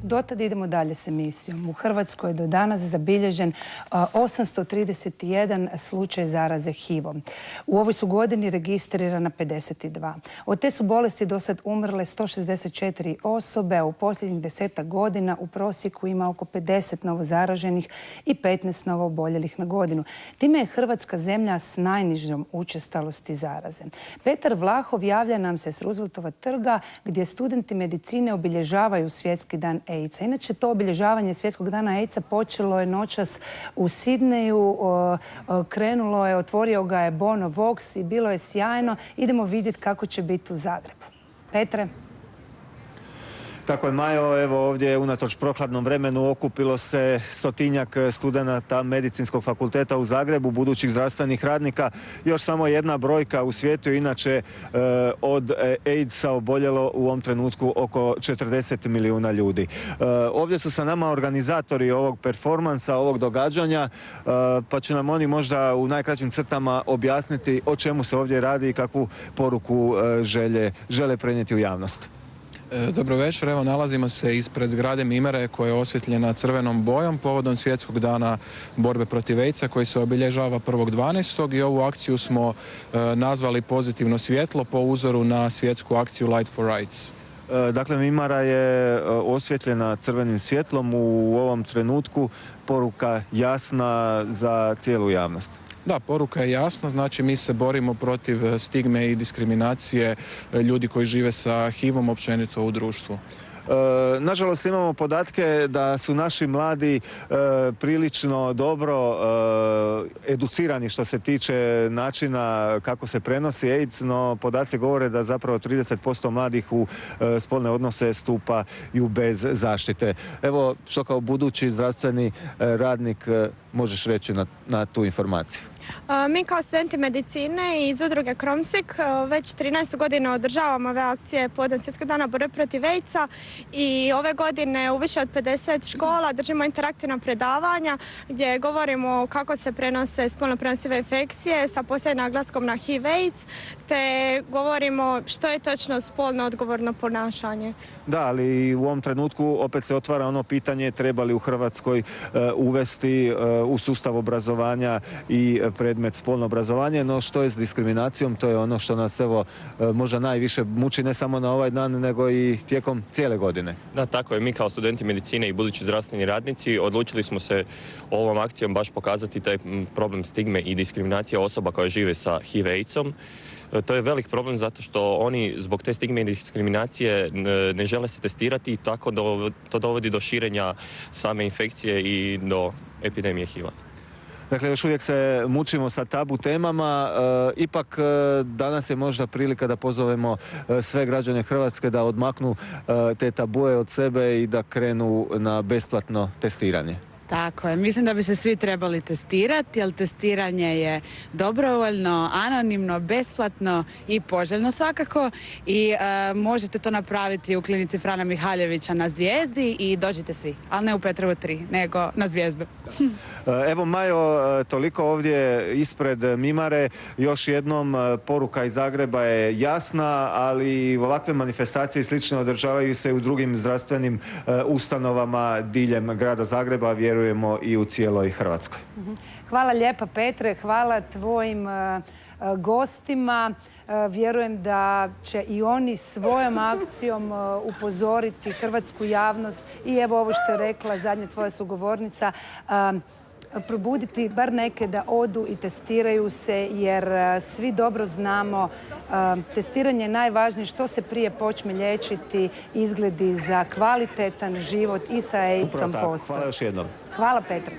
Dotad idemo dalje s emisijom. U Hrvatskoj je do danas zabilježen 831 slučaj zaraze HIV-om. U ovoj su godini registrirana 52. Od te su bolesti do sad umrle 164 osobe, a u posljednjih 10 godina u prosjeku ima oko 50 novozaraženih i 15 novooboljelih na godinu. Time je Hrvatska zemlja s najnižom učestalosti zaraze. Petar Vlahov javlja nam se s Rooseveltova trga gdje studenti medicine obilježavaju Svjetski dan AIDS-a. Inače, to obilježavanje Svjetskog dana AIDS-a počelo je noćas u Sidneju, krenulo je, otvorio ga je Bono Vox i bilo je sjajno. Idemo vidjeti kako će biti u Zagrebu. Petre? Tako je, Majo, evo ovdje unatoč prohladnom vremenu okupilo se 100-tinjak studenata Medicinskog fakulteta u Zagrebu, budućih zdravstvenih radnika. Još samo jedna brojka u svijetu, inače od AIDS-a oboljelo u ovom trenutku oko 40 milijuna ljudi. Ovdje su sa nama organizatori ovog performansa, ovog događanja, pa će nam oni možda u najkraćim crtama objasniti o čemu se ovdje radi i kakvu poruku žele prenijeti u javnost. Dobro večer, evo nalazimo se ispred zgrade Mimare koja je osvjetljena crvenom bojom povodom Svjetskog dana borbe protiv AIDS-a koji se obilježava 1.12. i ovu akciju smo nazvali Pozitivno svjetlo po uzoru na svjetsku akciju Light for Rights. Dakle, Mimara je osvjetljena crvenim svjetlom u ovom trenutku, poruka jasna za cijelu javnost. Da, poruka je jasna, znači mi se borimo protiv stigme i diskriminacije ljudi koji žive sa HIV-om općenito u društvu. Nažalost, imamo podatke da su naši mladi prilično dobro educirani što se tiče načina kako se prenosi AIDS, no podaci govore da zapravo 30% mladih u spolne odnose stupaju bez zaštite. Evo, što kao budući zdravstveni radnik možeš reći na tu informaciju? Mi kao studenti medicine iz udruge Kromsik već 13 godina održavamo ove akcije povodom Svjetskog dana borbe protiv AIDS-a i ove godine u više od 50 škola držimo interaktivna predavanja gdje govorimo kako se prenose spolno prenosive infekcije sa posebnim naglaskom na HIV-AIDS, te govorimo što je točno spolno odgovorno ponašanje. Da, ali u ovom trenutku opet se otvara ono pitanje treba li u Hrvatskoj uvesti u sustav obrazovanja i predmet spolno obrazovanje, no što je s diskriminacijom, to je ono što nas evo možda najviše muči ne samo na ovaj dan, nego i tijekom cijele godine. Da, tako je. Mi kao studenti medicine i budući zdravstveni radnici odlučili smo se ovom akcijom baš pokazati taj problem stigme i diskriminacije osoba koje žive sa HIV-AIDS-om. To je velik problem zato što oni zbog te stigme i diskriminacije ne žele se testirati i tako to dovodi do širenja same infekcije i do epidemije HIV-a. Dakle, još uvijek se mučimo sa tabu temama, ipak danas je možda prilika da pozovemo sve građane Hrvatske da odmaknu te tabue od sebe i da krenu na besplatno testiranje. Tako je. Mislim da bi se svi trebali testirati, jer testiranje je dobrovoljno, anonimno, besplatno i poželjno svakako. I možete to napraviti u klinici Frana Mihaljevića na Zvijezdi i dođite svi. Ali ne u Petrovu 3, nego na Zvijezdu. Evo, Majo, toliko ovdje ispred Mimare. Još jednom, poruka iz Zagreba je jasna, ali ovakve manifestacije i slične održavaju se u drugim zdravstvenim ustanovama diljem grada Zagreba, vjerujemo i u cijeloj Hrvatskoj. Hvala lijepa, Petre, hvala tvojim gostima. Vjerujem da će i oni svojom akcijom upozoriti hrvatsku javnost i evo ovo što je rekla zadnja tvoja sugovornica, probuditi bar neke da odu i testiraju se, jer svi dobro znamo testiranje je najvažnije. Što se prije počne liječiti, izgledi za kvalitetan život i sa AIDS-om postoje. Hvala još jednom. Hvala, Petra.